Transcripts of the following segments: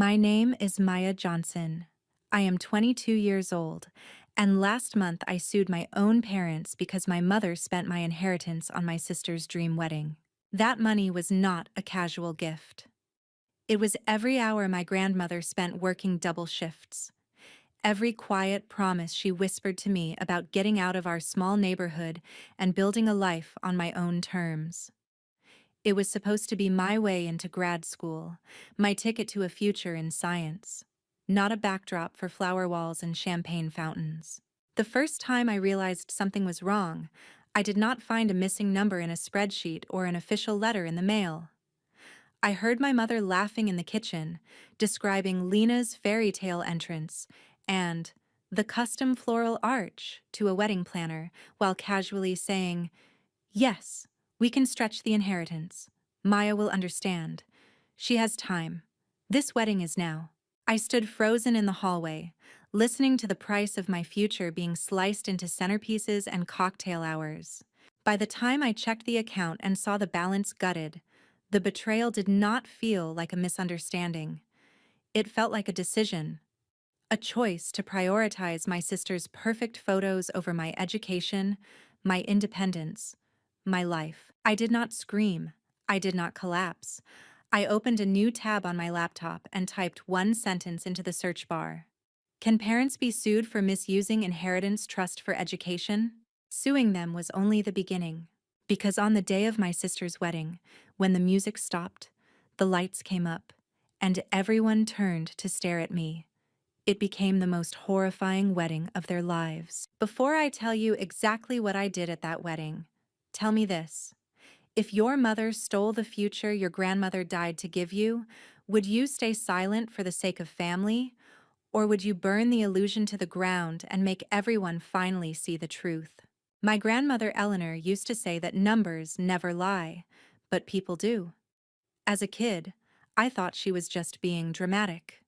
My name is Maya Johnson. I am 22 years old, and last month I sued my own parents because my mother spent my inheritance on my sister's dream wedding. That money was not a casual gift. It was every hour my grandmother spent working double shifts, every quiet promise she whispered to me about getting out of our small neighborhood and building a life on my own terms. It was supposed to be my way into grad school, my ticket to a future in science, not a backdrop for flower walls and champagne fountains. The first time I realized something was wrong, I did not find a missing number in a spreadsheet or an official letter in the mail. I heard my mother laughing in the kitchen, describing Lena's fairy tale entrance and the custom floral arch to a wedding planner while casually saying, "Yes, we can stretch the inheritance. Maya will understand. She has time. This wedding is now." I stood frozen in the hallway, listening to the price of my future being sliced into centerpieces and cocktail hours. By the time I checked the account and saw the balance gutted, the betrayal did not feel like a misunderstanding. It felt like a decision, a choice to prioritize my sister's perfect photos over my education, my independence, my life. I did not scream. I did not collapse. I opened a new tab on my laptop and typed one sentence into the search bar. Can parents be sued for misusing inheritance trust for education? Suing them was only the beginning. Because on the day of my sister's wedding, when the music stopped, the lights came up, and everyone turned to stare at me, it became the most horrifying wedding of their lives. Before I tell you exactly what I did at that wedding, tell me this. If your mother stole the future your grandmother died to give you, would you stay silent for the sake of family? Or would you burn the illusion to the ground and make everyone finally see the truth? My grandmother Eleanor used to say that numbers never lie, but people do. As a kid, I thought she was just being dramatic.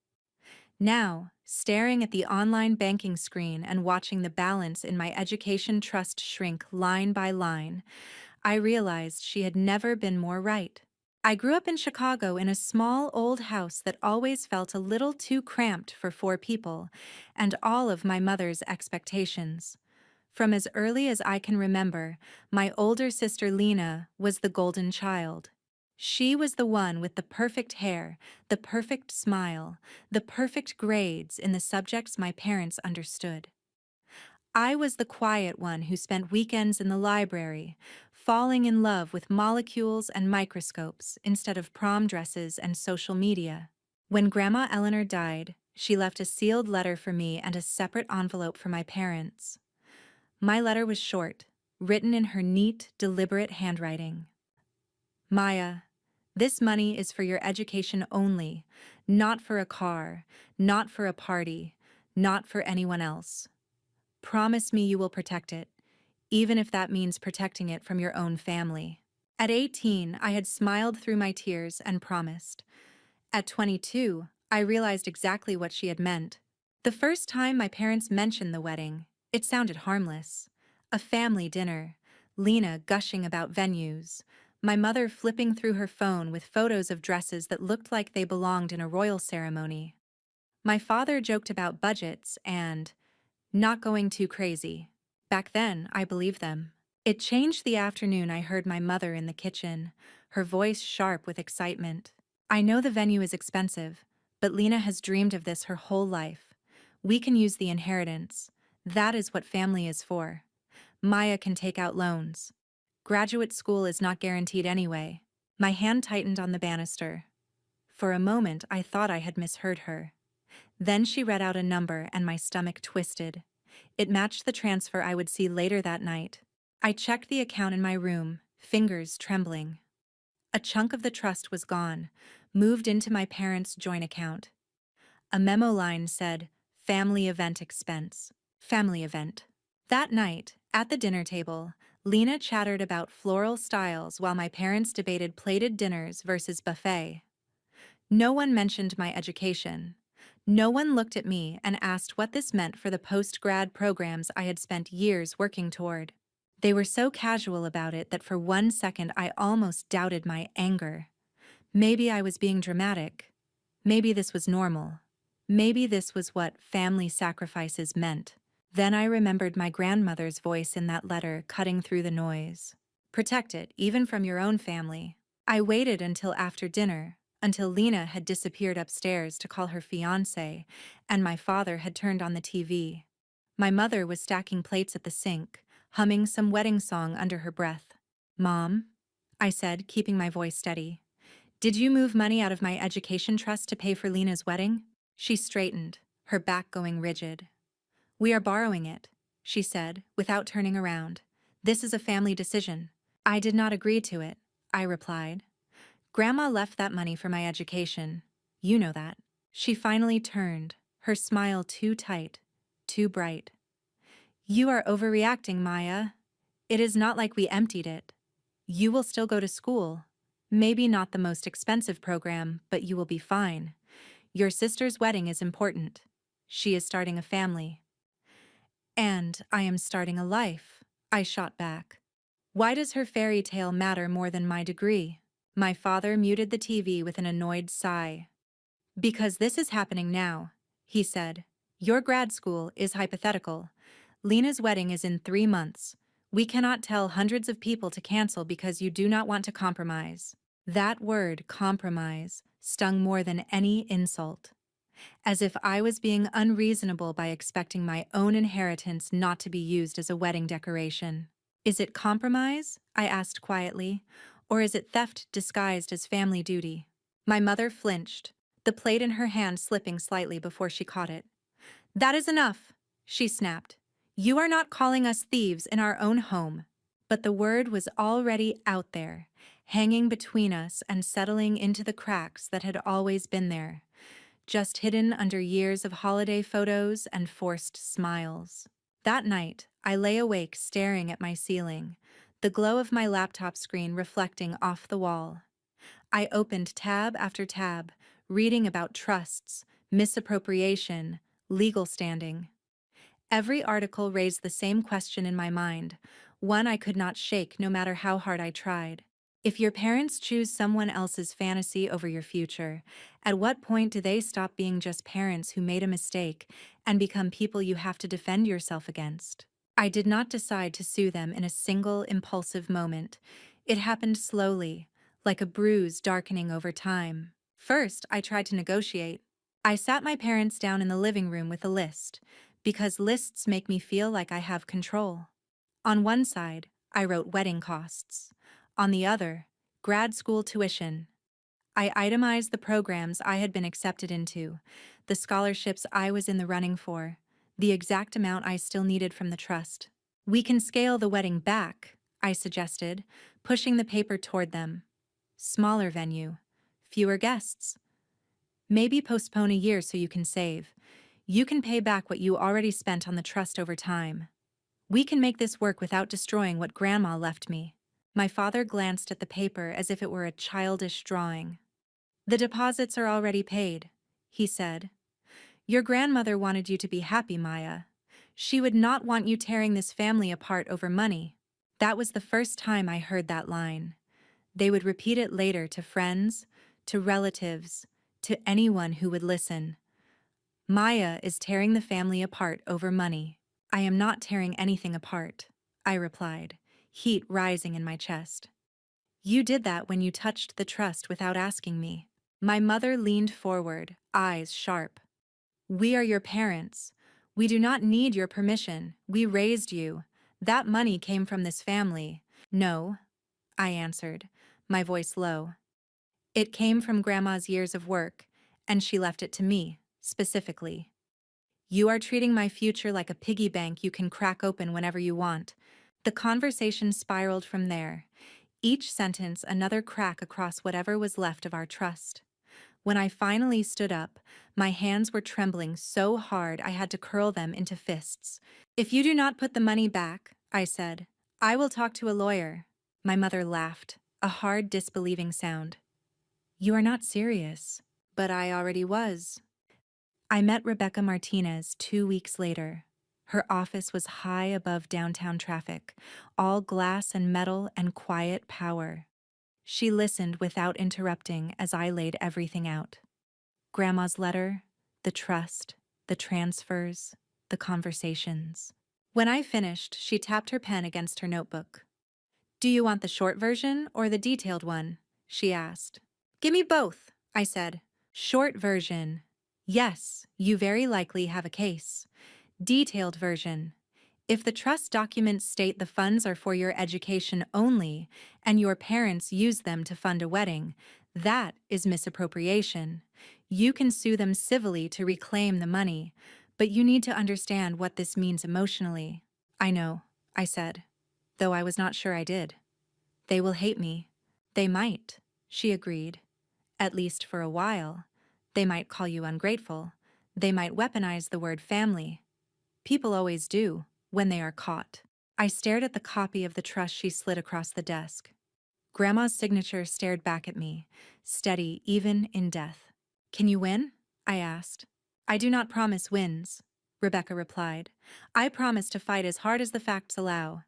Now, staring at the online banking screen and watching the balance in my education trust shrink line by line, I realized she had never been more right. I grew up in Chicago in a small old house that always felt a little too cramped for four people, and all of my mother's expectations. From as early as I can remember, my older sister Lena was the golden child. She was the one with the perfect hair, the perfect smile, the perfect grades in the subjects my parents understood. I was the quiet one who spent weekends in the library, falling in love with molecules and microscopes instead of prom dresses and social media. When Grandma Eleanor died, she left a sealed letter for me and a separate envelope for my parents. My letter was short, written in her neat, deliberate handwriting. Maya, this money is for your education only, not for a car, not for a party, not for anyone else. Promise me you will protect it, even if that means protecting it from your own family. At 18, I had smiled through my tears and promised. At 22, I realized exactly what she had meant. The first time my parents mentioned the wedding, it sounded harmless. A family dinner, Lena gushing about venues, my mother flipping through her phone with photos of dresses that looked like they belonged in a royal ceremony. My father joked about budgets and not going too crazy. Back then, I believed them. It changed the afternoon I heard my mother in the kitchen, her voice sharp with excitement. I know the venue is expensive, but Lena has dreamed of this her whole life. We can use the inheritance. That is what family is for. Maya can take out loans. Graduate school is not guaranteed anyway. My hand tightened on the banister. For a moment, I thought I had misheard her. Then she read out a number and my stomach twisted. It matched the transfer I would see later that night. I checked the account in my room, fingers trembling. A chunk of the trust was gone, moved into my parents' joint account. A memo line said, "Family event expense." Family event. That night, at the dinner table, Lena chattered about floral styles while my parents debated plated dinners versus buffet. No one mentioned my education. No one looked at me and asked what this meant for the post-grad programs I had spent years working toward. They were so casual about it that for 1 second I almost doubted my anger. Maybe I was being dramatic. Maybe this was normal. Maybe this was what family sacrifices meant. Then I remembered my grandmother's voice in that letter cutting through the noise. Protect it, even from your own family. I waited until after dinner, until Lena had disappeared upstairs to call her fiancé, and my father had turned on the TV. My mother was stacking plates at the sink, humming some wedding song under her breath. "Mom," I said, keeping my voice steady, "did you move money out of my education trust to pay for Lena's wedding?" She straightened, her back going rigid. "We are borrowing it," she said, without turning around. "This is a family decision." "I did not agree to it," I replied. "Grandma left that money for my education. You know that." She finally turned, her smile too tight, too bright. "You are overreacting, Maya. It is not like we emptied it. You will still go to school. Maybe not the most expensive program, but you will be fine. Your sister's wedding is important. She is starting a family. And I am starting a life," I shot back. "Why does her fairy tale matter more than my degree?" My father muted the TV with an annoyed sigh. "Because this is happening now," he said. "Your grad school is hypothetical. Lena's wedding is in 3 months. We cannot tell hundreds of people to cancel because you do not want to compromise." That word, compromise, stung more than any insult. As if I was being unreasonable by expecting my own inheritance not to be used as a wedding decoration. "Is it compromise?" I asked quietly. "Or is it theft disguised as family duty?" My mother flinched, the plate in her hand slipping slightly before she caught it. "That is enough," she snapped. "You are not calling us thieves in our own home." But the word was already out there, hanging between us and settling into the cracks that had always been there, just hidden under years of holiday photos and forced smiles. That night, I lay awake staring at my ceiling, the glow of my laptop screen reflecting off the wall. I opened tab after tab, reading about trusts, misappropriation, legal standing. Every article raised the same question in my mind, one I could not shake no matter how hard I tried. If your parents choose someone else's fantasy over your future, at what point do they stop being just parents who made a mistake and become people you have to defend yourself against? I did not decide to sue them in a single impulsive moment. It happened slowly, like a bruise darkening over time. First, I tried to negotiate. I sat my parents down in the living room with a list, because lists make me feel like I have control. On one side, I wrote wedding costs. On the other, grad school tuition. I itemized the programs I had been accepted into, the scholarships I was in the running for, the exact amount I still needed from the trust. "We can scale the wedding back," I suggested, pushing the paper toward them. "Smaller venue, fewer guests. Maybe postpone a year so you can save. You can pay back what you already spent on the trust over time. We can make this work without destroying what Grandma left me." My father glanced at the paper as if it were a childish drawing. "The deposits are already paid," he said. "Your grandmother wanted you to be happy, Maya. She would not want you tearing this family apart over money." That was the first time I heard that line. They would repeat it later to friends, to relatives, to anyone who would listen. "Maya is tearing the family apart over money." "I am not tearing anything apart," I replied, heat rising in my chest. "You did that when you touched the trust without asking me." My mother leaned forward, eyes sharp. "We are your parents. We do not need your permission. We raised you. That money came from this family." "No," I answered, my voice low. "It came from Grandma's years of work, and she left it to me, specifically. You are treating my future like a piggy bank you can crack open whenever you want." The conversation spiraled from there, each sentence another crack across whatever was left of our trust. When I finally stood up, my hands were trembling so hard I had to curl them into fists. "If you do not put the money back," I said, "I will talk to a lawyer." My mother laughed, a hard, disbelieving sound. "You are not serious." But I already was. I met Rebecca Martinez 2 weeks later. Her office was high above downtown traffic, all glass and metal and quiet power. She listened without interrupting as I laid everything out. Grandma's letter, the trust, the transfers, the conversations. When I finished, she tapped her pen against her notebook. "Do you want the short version or the detailed one?" she asked. "Give me both," I said. "Short version. Yes, you very likely have a case. Detailed version. If the trust documents state the funds are for your education only and your parents use them to fund a wedding, that is misappropriation. You can sue them civilly to reclaim the money, but you need to understand what this means emotionally." "I know," I said, though I was not sure I did. "They will hate me." "They might," she agreed. "At least for a while. They might call you ungrateful. They might weaponize the word family. People always do, when they are caught." I stared at the copy of the trust she slid across the desk. Grandma's signature stared back at me, steady even in death. "Can you win?" I asked. "I do not promise wins," Rebecca replied. "I promise to fight as hard as the facts allow.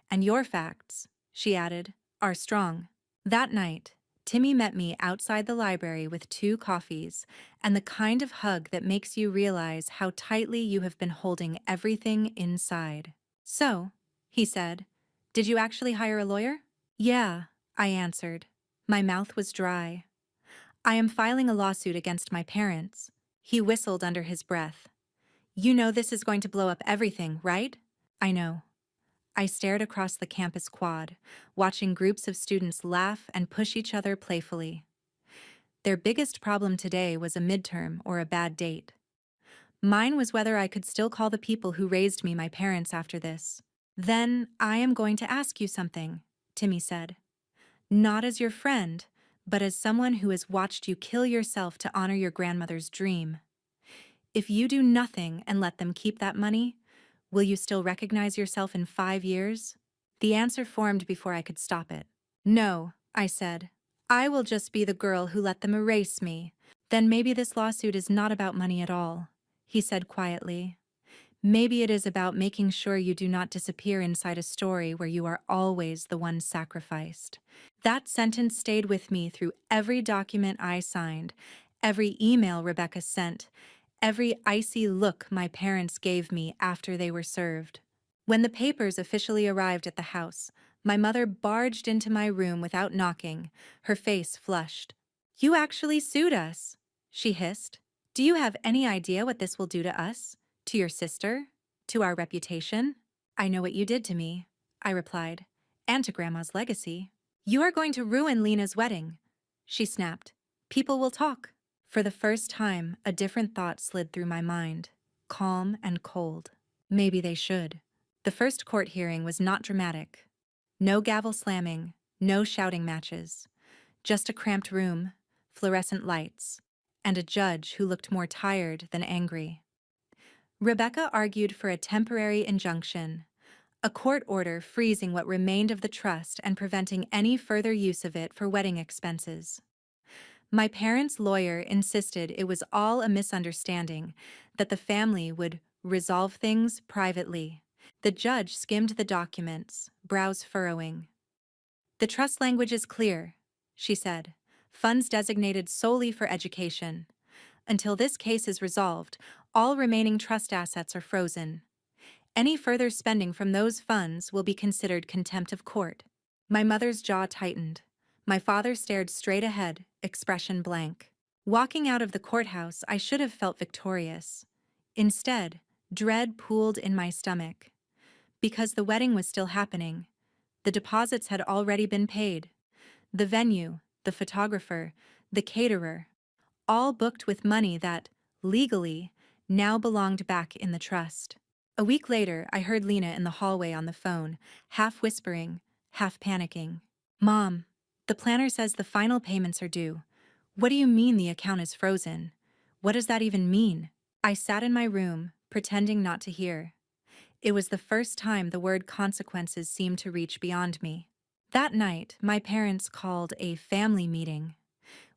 And your facts," she added, "are strong." That night, Timmy met me outside the library with 2 coffees and the kind of hug that makes you realize how tightly you have been holding everything inside. "So," he said, "did you actually hire a lawyer?" "Yeah," I answered. My mouth was dry. "I am filing a lawsuit against my parents." He whistled under his breath. "You know this is going to blow up everything, right?" "I know." I stared across the campus quad, watching groups of students laugh and push each other playfully. Their biggest problem today was a midterm or a bad date. Mine was whether I could still call the people who raised me my parents after this. "Then I am going to ask you something," Timmy said. "Not as your friend, but as someone who has watched you kill yourself to honor your grandmother's dream. If you do nothing and let them keep that money, will you still recognize yourself in 5 years?" The answer formed before I could stop it. "No," I said. "I will just be the girl who let them erase me." "Then maybe this lawsuit is not about money at all," he said quietly. "Maybe it is about making sure you do not disappear inside a story where you are always the one sacrificed." That sentence stayed with me through every document I signed, every email Rebecca sent, every icy look my parents gave me after they were served. When the papers officially arrived at the house, my mother barged into my room without knocking, her face flushed. "You actually sued us," she hissed. "Do you have any idea what this will do to us? To your sister? To our reputation?" "I know what you did to me," I replied, "and to Grandma's legacy." "You are going to ruin Lena's wedding," she snapped. "People will talk." For the first time, a different thought slid through my mind, calm and cold. Maybe they should. The first court hearing was not dramatic. No gavel slamming, no shouting matches. Just a cramped room, fluorescent lights, and a judge who looked more tired than angry. Rebecca argued for a temporary injunction, a court order freezing what remained of the trust and preventing any further use of it for wedding expenses. My parents' lawyer insisted it was all a misunderstanding, that the family would resolve things privately. The judge skimmed the documents, brows furrowing. "The trust language is clear," she said. "Funds designated solely for education. Until this case is resolved, all remaining trust assets are frozen. Any further spending from those funds will be considered contempt of court." My mother's jaw tightened. My father stared straight ahead, expression blank. Walking out of the courthouse, I should have felt victorious. Instead, dread pooled in my stomach. Because the wedding was still happening. The deposits had already been paid. The venue, the photographer, the caterer, all booked with money that, legally, now belonged back in the trust. A week later, I heard Lena in the hallway on the phone, half whispering, half panicking. "Mom, the planner says the final payments are due. What do you mean the account is frozen? What does that even mean?" I sat in my room, pretending not to hear. It was the first time the word consequences seemed to reach beyond me. That night, my parents called a family meeting.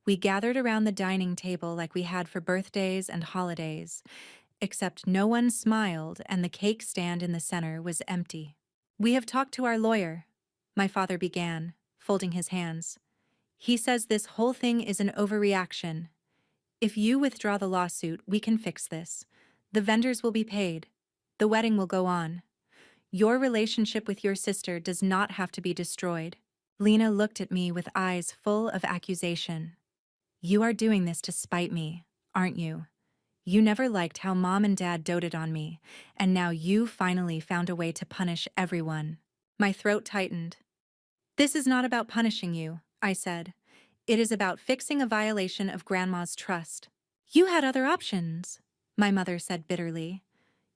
We gathered around the dining table like we had for birthdays and holidays, except no one smiled and the cake stand in the center was empty. "We have talked to our lawyer," my father began, folding his hands. "He says this whole thing is an overreaction. If you withdraw the lawsuit, we can fix this. The vendors will be paid. The wedding will go on. Your relationship with your sister does not have to be destroyed. Lena looked at me with eyes full of accusation. You are doing this to spite me, aren't you? You never liked how Mom and Dad doted on me, and now you finally found a way to punish everyone. My throat tightened. This is not about punishing you, I said. It is about fixing a violation of Grandma's trust. You had other options, my mother said bitterly.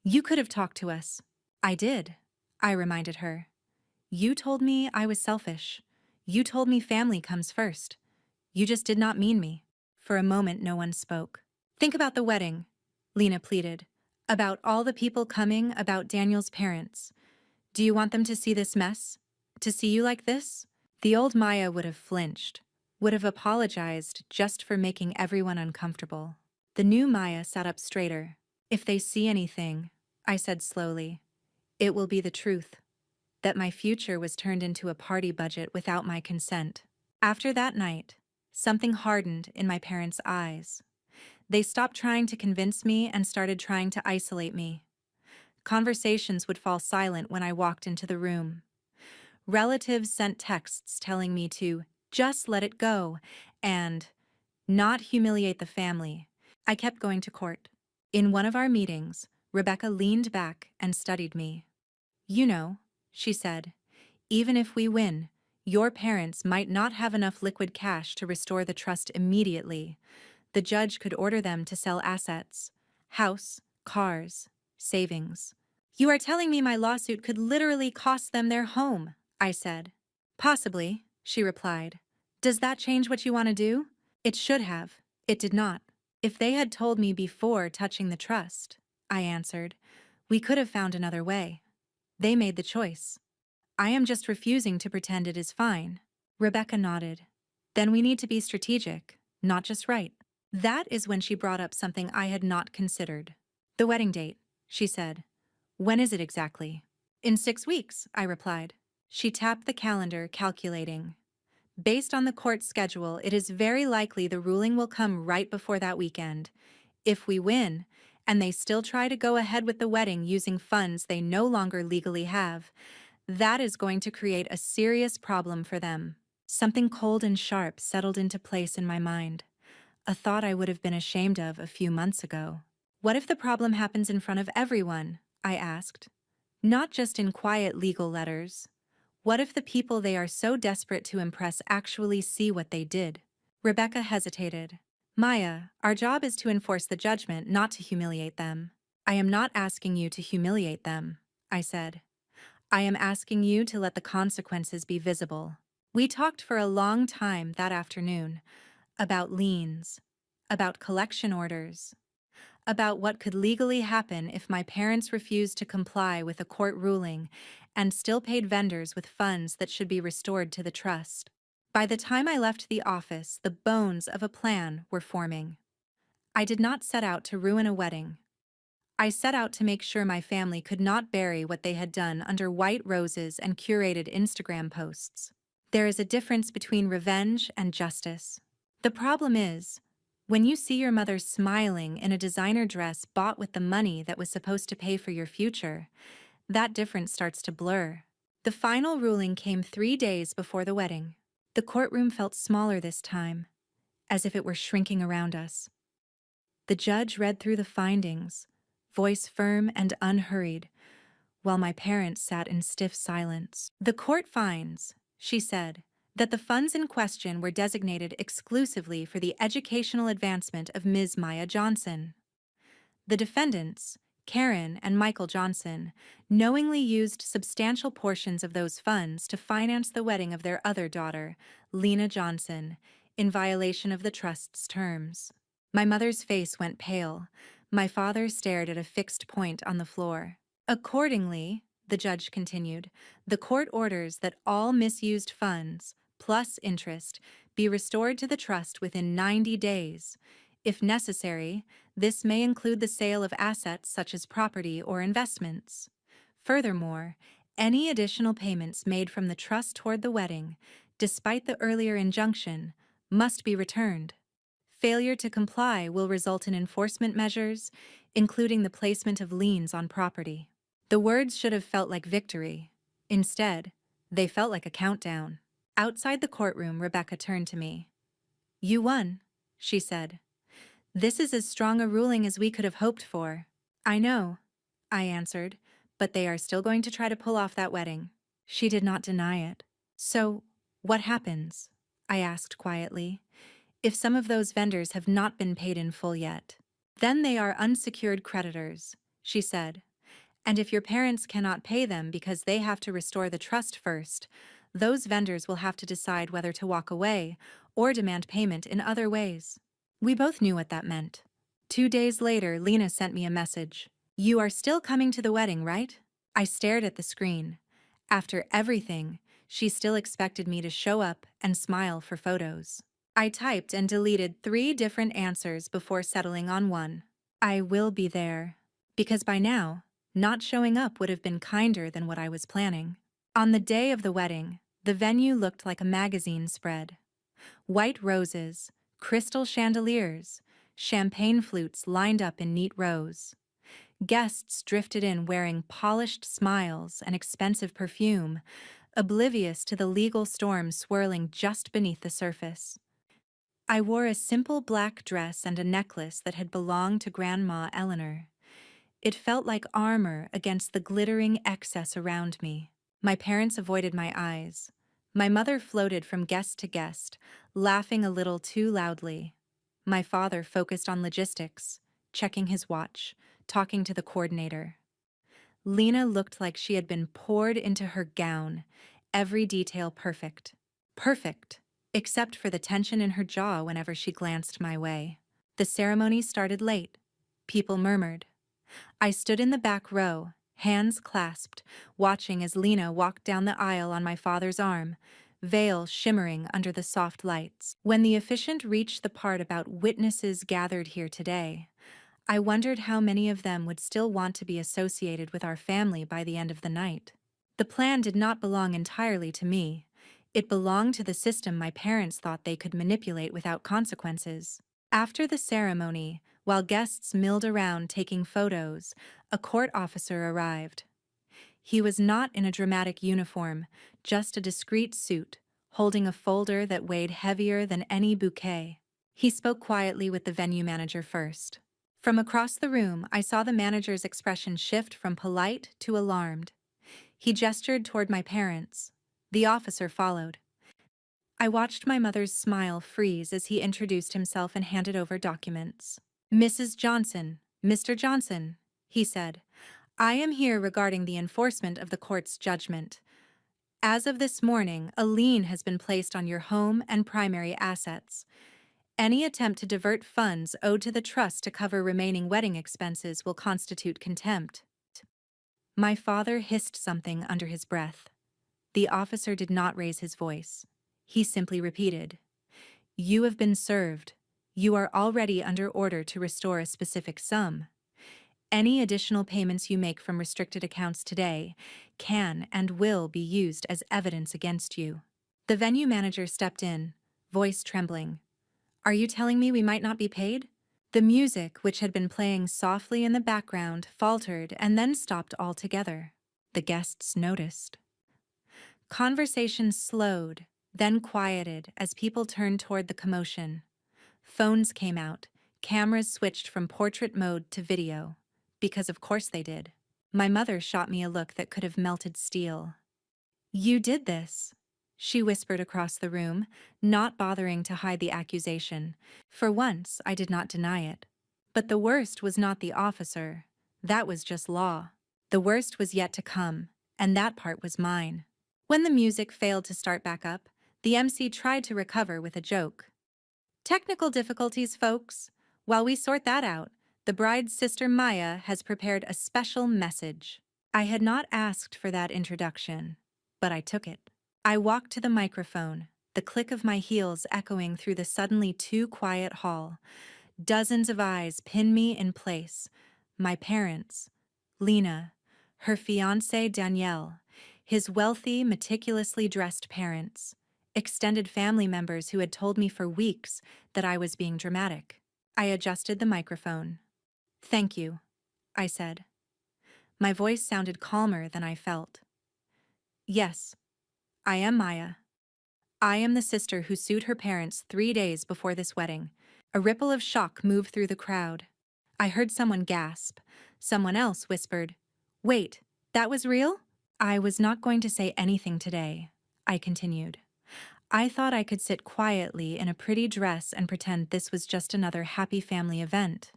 You could have talked to us. I did, I reminded her. You told me I was selfish. You told me family comes first. You just did not mean me. For a moment, no one spoke. Think about the wedding, Lena pleaded. About all the people coming, about Daniel's parents. Do you want them to see this mess? To see you like this? The old Maya would have flinched, would have apologized just for making everyone uncomfortable. The new Maya sat up straighter. If they see anything, I said slowly, it will be the truth. That my future was turned into a party budget without my consent. After that night, something hardened in my parents' eyes. They stopped trying to convince me and started trying to isolate me. Conversations would fall silent when I walked into the room. Relatives sent texts telling me to just let it go and not humiliate the family. I kept going to court. In one of our meetings, Rebecca leaned back and studied me. You know, she said, even if we win, your parents might not have enough liquid cash to restore the trust immediately. The judge could order them to sell assets, house, cars, savings. You are telling me my lawsuit could literally cost them their home, I said. Possibly, she replied. Does that change what you want to do? It should have. It did not. If they had told me before touching the trust, I answered, we could have found another way. They made the choice. I am just refusing to pretend it is fine. Rebecca nodded. Then we need to be strategic, not just right. That is when she brought up something I had not considered. The wedding date, she said. When is it exactly? In 6 weeks, I replied. She tapped the calendar, calculating. Based on the court schedule, it is very likely the ruling will come right before that weekend. If we win, and they still try to go ahead with the wedding using funds they no longer legally have, that is going to create a serious problem for them. Something cold and sharp settled into place in my mind, a thought I would have been ashamed of a few months ago. What if the problem happens in front of everyone? I asked. Not just in quiet legal letters. What if the people they are so desperate to impress actually see what they did? Rebecca hesitated. Maya, our job is to enforce the judgment, not to humiliate them. I am not asking you to humiliate them, I said. I am asking you to let the consequences be visible. We talked for a long time that afternoon about liens, about collection orders, about what could legally happen if my parents refused to comply with a court ruling and still paid vendors with funds that should be restored to the trust. By the time I left the office, the bones of a plan were forming. I did not set out to ruin a wedding. I set out to make sure my family could not bury what they had done under white roses and curated Instagram posts. There is a difference between revenge and justice. The problem is, when you see your mother smiling in a designer dress bought with the money that was supposed to pay for your future, that difference starts to blur. The final ruling came 3 days before the wedding. The courtroom felt smaller this time, as if it were shrinking around us. The judge read through the findings, voice firm and unhurried, while my parents sat in stiff silence. The court finds, she said, that the funds in question were designated exclusively for the educational advancement of Ms. Maya Johnson. The defendants, Karen and Michael Johnson, knowingly used substantial portions of those funds to finance the wedding of their other daughter, Lena Johnson, in violation of the trust's terms. My mother's face went pale. My father stared at a fixed point on the floor. Accordingly, the judge continued, the court orders that all misused funds, plus interest, be restored to the trust within 90 days. If necessary, this may include the sale of assets such as property or investments. Furthermore, any additional payments made from the trust toward the wedding, despite the earlier injunction, must be returned. Failure to comply will result in enforcement measures, including the placement of liens on property. The words should have felt like victory. Instead, they felt like a countdown. Outside the courtroom, Rebecca turned to me. "You won," she said. "This is as strong a ruling as we could have hoped for." "I know," I answered, "but they are still going to try to pull off that wedding." She did not deny it. "So, what happens?" I asked quietly. "If some of those vendors have not been paid in full yet?" "Then they are unsecured creditors," she said. "And if your parents cannot pay them because they have to restore the trust first, those vendors will have to decide whether to walk away or demand payment in other ways." We both knew what that meant. 2 days later, Lena sent me a message. "You are still coming to the wedding, right?" I stared at the screen. After everything, she still expected me to show up and smile for photos. I typed and deleted 3 different answers before settling on one. "I will be there." Because by now, not showing up would have been kinder than what I was planning. On the day of the wedding, the venue looked like a magazine spread. White roses, crystal chandeliers, champagne flutes lined up in neat rows. Guests drifted in wearing polished smiles and expensive perfume, oblivious to the legal storm swirling just beneath the surface. I wore a simple black dress and a necklace that had belonged to Grandma Eleanor. It felt like armor against the glittering excess around me. My parents avoided my eyes. My mother floated from guest to guest, laughing a little too loudly. My father focused on logistics, checking his watch, talking to the coordinator. Lena looked like she had been poured into her gown, every detail perfect. Perfect, except for the tension in her jaw whenever she glanced my way. The ceremony started late. People murmured. I stood in the back row, hands clasped, watching as Lena walked down the aisle on my father's arm, veil shimmering under the soft lights. When the officiant reached the part about witnesses gathered here today, I wondered how many of them would still want to be associated with our family by the end of the night. The plan did not belong entirely to me. It belonged to the system my parents thought they could manipulate without consequences. After the ceremony, while guests milled around taking photos, a court officer arrived. He was not in a dramatic uniform, just a discreet suit, holding a folder that weighed heavier than any bouquet. He spoke quietly with the venue manager first. From across the room, I saw the manager's expression shift from polite to alarmed. He gestured toward my parents. The officer followed. I watched my mother's smile freeze as he introduced himself and handed over documents. "Mrs. Johnson, Mr. Johnson," he said, "I am here regarding the enforcement of the court's judgment. As of this morning, a lien has been placed on your home and primary assets. Any attempt to divert funds owed to the trust to cover remaining wedding expenses will constitute contempt." My father hissed something under his breath. The officer did not raise his voice. He simply repeated, "You have been served. You are already under order to restore a specific sum. Any additional payments you make from restricted accounts today can and will be used as evidence against you." The venue manager stepped in, voice trembling. "Are you telling me we might not be paid?" The music, which had been playing softly in the background, faltered and then stopped altogether. The guests noticed. Conversation slowed, then quieted as people turned toward the commotion. Phones came out, cameras switched from portrait mode to video, because of course they did. My mother shot me a look that could have melted steel. "You did this," she whispered across the room, not bothering to hide the accusation. For once, I did not deny it. But the worst was not the officer. That was just law. The worst was yet to come, and that part was mine. When the music failed to start back up, the MC tried to recover with a joke. "Technical difficulties, folks. While we sort that out, the bride's sister Maya has prepared a special message." I had not asked for that introduction, but I took it. I walked to the microphone, the click of my heels echoing through the suddenly too quiet hall. Dozens of eyes pinned me in place. My parents, Lena, her fiancé Danielle, his wealthy, meticulously dressed parents, extended family members who had told me for weeks that I was being dramatic. I adjusted the microphone. "Thank you," I said. My voice sounded calmer than I felt. "Yes, I am Maya. I am the sister who sued her parents 3 days before this wedding." A ripple of shock moved through the crowd. I heard someone gasp. Someone else whispered, "Wait, that was real?" I was not going to say anything today, I continued. I thought I could sit quietly in a pretty dress and pretend this was just another happy family event.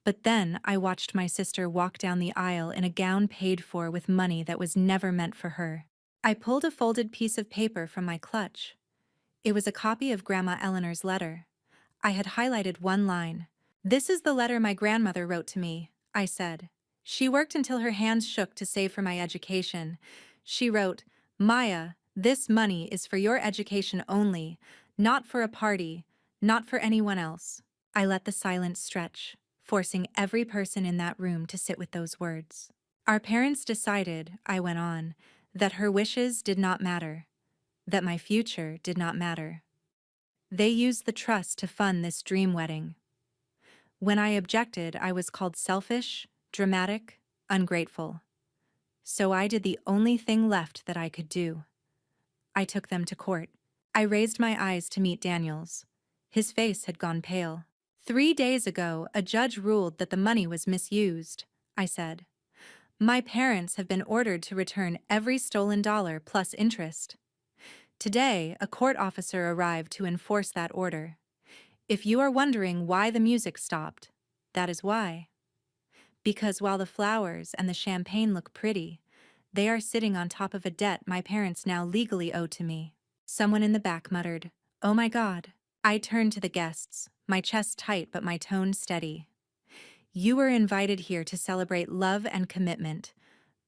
But then I watched my sister walk down the aisle in a gown paid for with money that was never meant for her. I pulled a folded piece of paper from my clutch. It was a copy of Grandma Eleanor's letter. I had highlighted one line. "This is the letter my grandmother wrote to me," I said. "She worked until her hands shook to save for my education. She wrote, 'Maya, this money is for your education only, not for a party, not for anyone else.'" I let the silence stretch, forcing every person in that room to sit with those words. "Our parents decided," I went on, "that her wishes did not matter, that my future did not matter. They used the trust to fund this dream wedding. When I objected, I was called selfish, dramatic, ungrateful. So I did the only thing left that I could do. I took them to court. I raised my eyes to meet Daniel's. His face had gone pale. 3 days ago, a judge ruled that the money was misused," I said. "My parents have been ordered to return every stolen dollar plus interest. Today, a court officer arrived to enforce that order. If you are wondering why the music stopped, that is why. Because while the flowers and the champagne look pretty, they are sitting on top of a debt my parents now legally owe to me." Someone in the back muttered, "Oh my God." I turned to the guests, my chest tight but my tone steady. "You were invited here to celebrate love and commitment,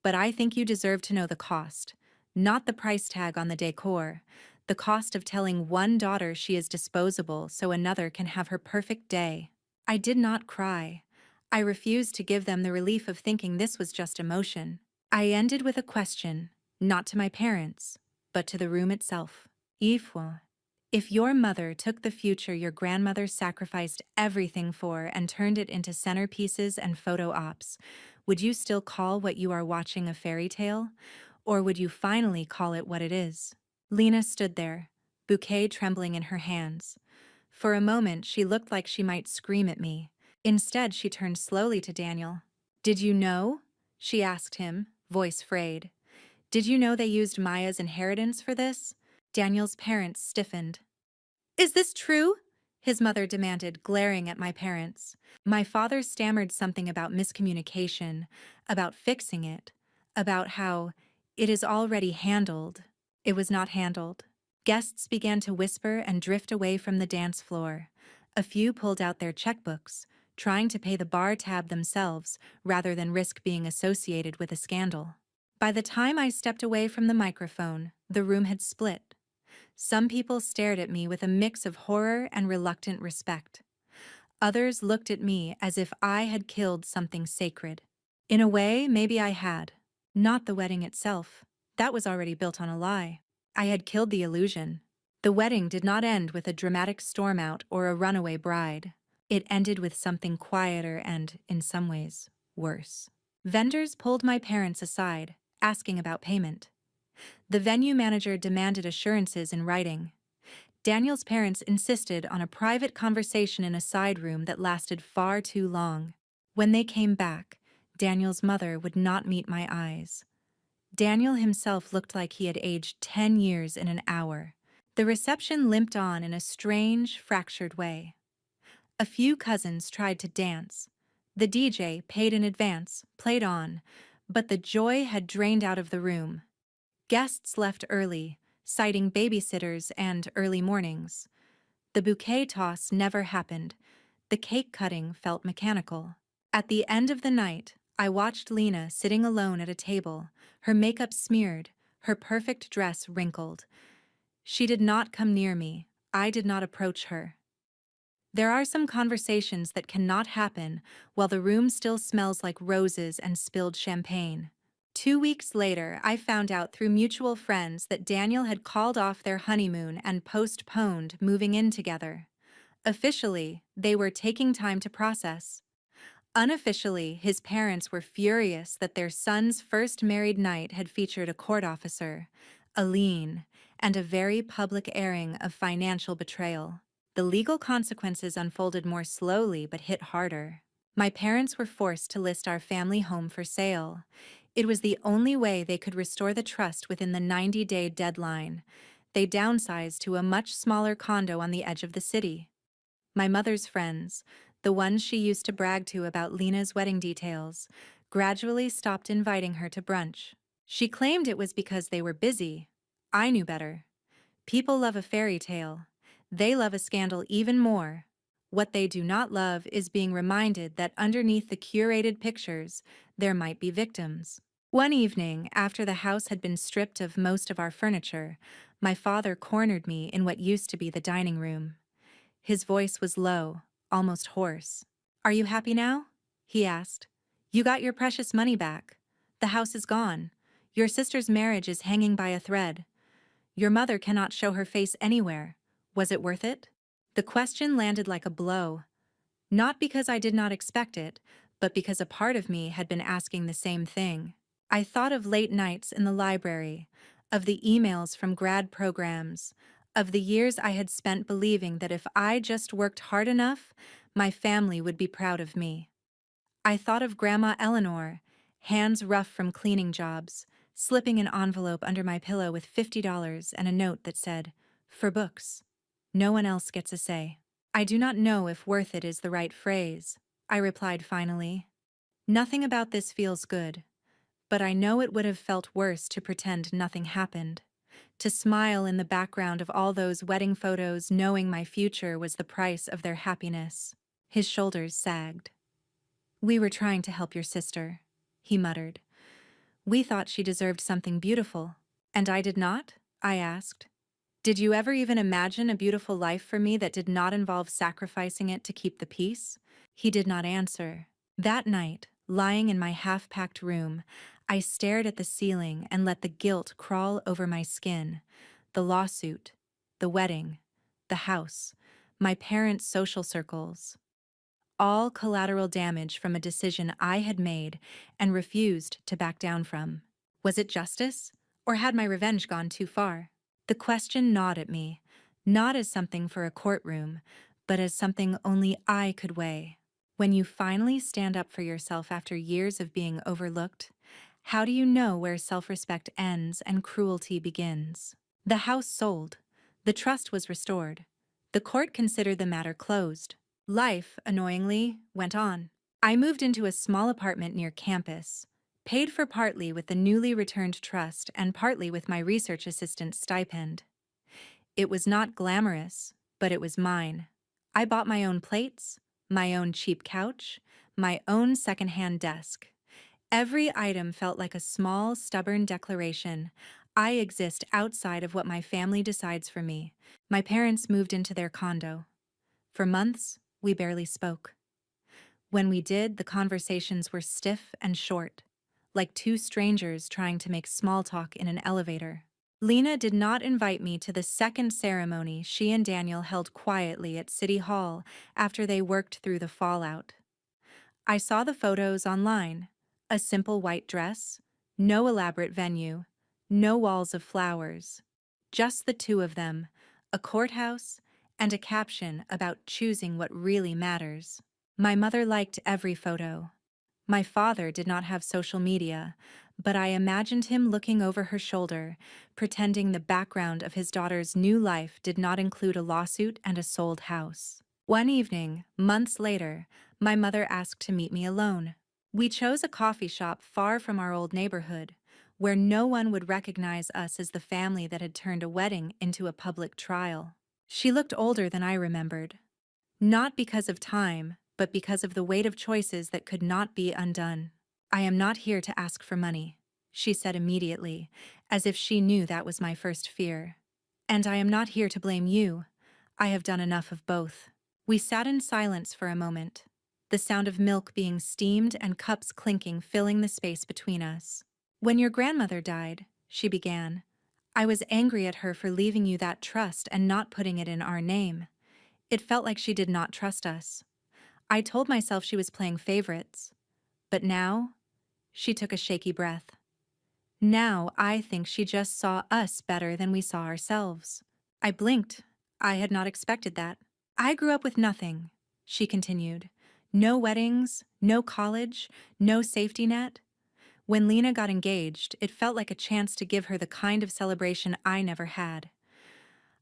but I think you deserve to know the cost, not the price tag on the decor, the cost of telling one daughter she is disposable so another can have her perfect day." I did not cry. I refused to give them the relief of thinking this was just emotion. I ended with a question, not to my parents, but to the room itself. "Ifwa, if your mother took the future your grandmother sacrificed everything for and turned it into centerpieces and photo ops, would you still call what you are watching a fairy tale? Or would you finally call it what it is?" Lena stood there, bouquet trembling in her hands. For a moment, she looked like she might scream at me. Instead, she turned slowly to Daniel. "Did you know?" she asked him, voice frayed. "Did you know they used Maya's inheritance for this?" Daniel's parents stiffened. "Is this true?" his mother demanded, glaring at my parents. My father stammered something about miscommunication, about fixing it, about how it is already handled. It was not handled. Guests began to whisper and drift away from the dance floor. A few pulled out their checkbooks, trying to pay the bar tab themselves rather than risk being associated with a scandal. By the time I stepped away from the microphone, the room had split. Some people stared at me with a mix of horror and reluctant respect. Others looked at me as if I had killed something sacred. In a way, maybe I had. Not the wedding itself. That was already built on a lie. I had killed the illusion. The wedding did not end with a dramatic storm out or a runaway bride. It ended with something quieter and, in some ways, worse. Vendors pulled my parents aside, asking about payment. The venue manager demanded assurances in writing. Daniel's parents insisted on a private conversation in a side room that lasted far too long. When they came back, Daniel's mother would not meet my eyes. Daniel himself looked like he had aged 10 years in an hour. The reception limped on in a strange, fractured way. A few cousins tried to dance. The DJ, paid in advance, played on, but the joy had drained out of the room. Guests left early, citing babysitters and early mornings. The bouquet toss never happened. The cake cutting felt mechanical. At the end of the night, I watched Lena sitting alone at a table, her makeup smeared, her perfect dress wrinkled. She did not come near me. I did not approach her. There are some conversations that cannot happen while the room still smells like roses and spilled champagne. 2 weeks later, I found out through mutual friends that Daniel had called off their honeymoon and postponed moving in together. Officially, they were taking time to process. Unofficially, his parents were furious that their son's first married night had featured a court officer, a lien, and a very public airing of financial betrayal. The legal consequences unfolded more slowly but hit harder. My parents were forced to list our family home for sale. It was the only way they could restore the trust within the 90-day deadline. They downsized to a much smaller condo on the edge of the city. My mother's friends, the ones she used to brag to about Lena's wedding details, gradually stopped inviting her to brunch. She claimed it was because they were busy. I knew better. People love a fairy tale. They love a scandal even more. What they do not love is being reminded that underneath the curated pictures, there might be victims. One evening, after the house had been stripped of most of our furniture, my father cornered me in what used to be the dining room. His voice was low, almost hoarse. "Are you happy now?" he asked. "You got your precious money back. The house is gone. Your sister's marriage is hanging by a thread. Your mother cannot show her face anywhere. Was it worth it?" The question landed like a blow. Not because I did not expect it, but because a part of me had been asking the same thing. I thought of late nights in the library, of the emails from grad programs, of the years I had spent believing that if I just worked hard enough, my family would be proud of me. I thought of Grandma Eleanor, hands rough from cleaning jobs, slipping an envelope under my pillow with $50 and a note that said, "For books. No one else gets a say." "I do not know if worth it is the right phrase," I replied finally. "Nothing about this feels good, but I know it would have felt worse to pretend nothing happened, to smile in the background of all those wedding photos knowing my future was the price of their happiness." His shoulders sagged. "We were trying to help your sister," he muttered. "We thought she deserved something beautiful." "And I did not?" I asked. "Did you ever even imagine a beautiful life for me that did not involve sacrificing it to keep the peace?" He did not answer. That night, lying in my half-packed room, I stared at the ceiling and let the guilt crawl over my skin. The lawsuit, the wedding, the house, my parents' social circles. All collateral damage from a decision I had made and refused to back down from. Was it justice, or had my revenge gone too far? The question gnawed at me, not as something for a courtroom, but as something only I could weigh. When you finally stand up for yourself after years of being overlooked, how do you know where self-respect ends and cruelty begins? The house sold. The trust was restored. The court considered the matter closed. Life, annoyingly, went on. I moved into a small apartment near campus, paid for partly with the newly returned trust and partly with my research assistant's stipend. It was not glamorous, but it was mine. I bought my own plates, my own cheap couch, my own secondhand desk. Every item felt like a small, stubborn declaration. I exist outside of what my family decides for me. My parents moved into their condo. For months, we barely spoke. When we did, the conversations were stiff and short, like two strangers trying to make small talk in an elevator. Lena did not invite me to the second ceremony she and Daniel held quietly at City Hall after they worked through the fallout. I saw the photos online, a simple white dress, no elaborate venue, no walls of flowers, just the two of them, a courthouse, and a caption about choosing what really matters. My mother liked every photo. My father did not have social media, but I imagined him looking over her shoulder, pretending the background of his daughter's new life did not include a lawsuit and a sold house. One evening, months later, my mother asked to meet me alone. We chose a coffee shop far from our old neighborhood, where no one would recognize us as the family that had turned a wedding into a public trial. She looked older than I remembered. Not because of time, but because of the weight of choices that could not be undone. "I am not here to ask for money," she said immediately, as if she knew that was my first fear. "And I am not here to blame you. I have done enough of both." We sat in silence for a moment, the sound of milk being steamed and cups clinking filling the space between us. When your grandmother died, she began, I was angry at her for leaving you that trust and not putting it in our name. It felt like she did not trust us. I told myself she was playing favorites. But now, she took a shaky breath. Now I think she just saw us better than we saw ourselves. I blinked. I had not expected that. I grew up with nothing, she continued. No weddings, no college, no safety net. When Lena got engaged, it felt like a chance to give her the kind of celebration I never had.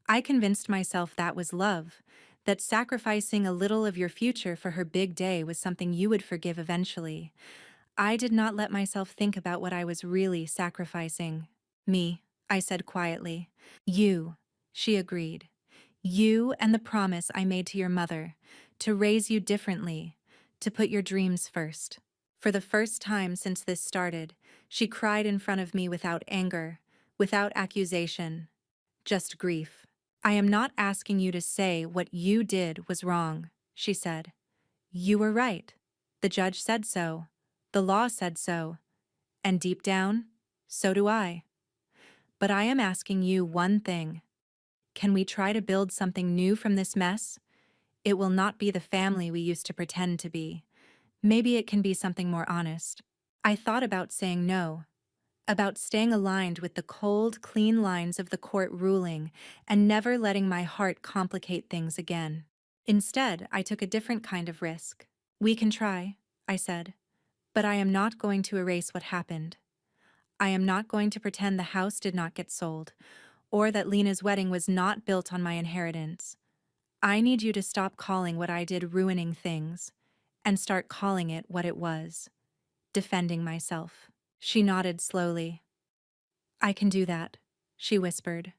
I convinced myself that was love, that sacrificing a little of your future for her big day was something you would forgive eventually. I did not let myself think about what I was really sacrificing. Me, I said quietly. You, she agreed. You and the promise I made to your mother, to raise you differently, to put your dreams first. For the first time since this started, she cried in front of me without anger, without accusation, just grief. I am not asking you to say what you did was wrong, she said. You were right. The judge said so. The law said so. And deep down, so do I. But I am asking you one thing. Can we try to build something new from this mess? It will not be the family we used to pretend to be. Maybe it can be something more honest. I thought about saying no, about staying aligned with the cold, clean lines of the court ruling and never letting my heart complicate things again. Instead, I took a different kind of risk. We can try, I said, but I am not going to erase what happened. I am not going to pretend the house did not get sold, or that Lena's wedding was not built on my inheritance. I need you to stop calling what I did ruining things, and start calling it what it was, defending myself. She nodded slowly. I can do that, she whispered.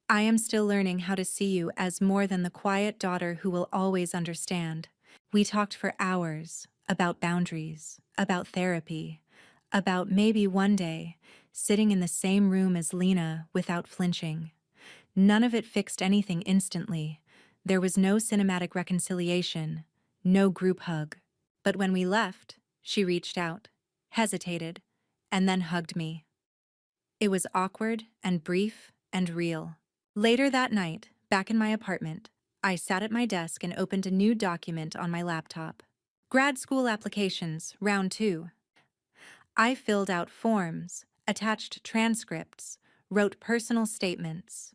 I am still learning how to see you as more than the quiet daughter who will always understand. We talked for hours about boundaries, about therapy, about maybe one day sitting in the same room as Lena without flinching. None of it fixed anything instantly. There was no cinematic reconciliation, no group hug. But when we left, she reached out, hesitated, and then hugged me. It was awkward and brief and real. Later that night, back in my apartment, I sat at my desk and opened a new document on my laptop. Grad school applications, round 2. I filled out forms, attached transcripts, wrote personal statements.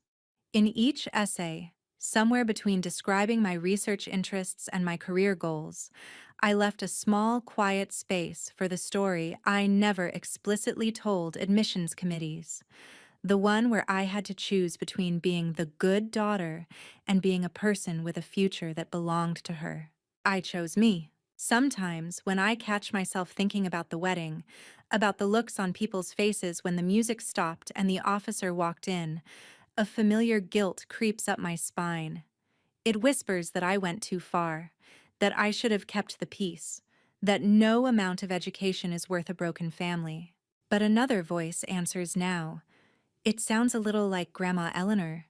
In each essay, somewhere between describing my research interests and my career goals, I left a small, quiet space for the story I never explicitly told admissions committees, the one where I had to choose between being the good daughter and being a person with a future that belonged to her. I chose me. Sometimes, when I catch myself thinking about the wedding, about the looks on people's faces when the music stopped and the officer walked in, a familiar guilt creeps up my spine. It whispers that I went too far, that I should have kept the peace, that no amount of education is worth a broken family. But another voice answers now. It sounds a little like Grandma Eleanor.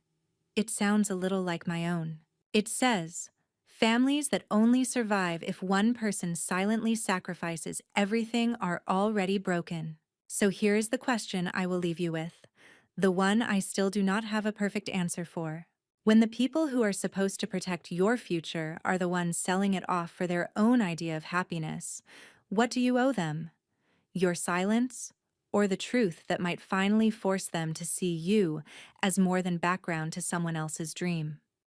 It sounds a little like my own. It says, families that only survive if one person silently sacrifices everything are already broken. So here is the question I will leave you with, the one I still do not have a perfect answer for. When the people who are supposed to protect your future are the ones selling it off for their own idea of happiness, what do you owe them? Your silence, or the truth that might finally force them to see you as more than background to someone else's dream?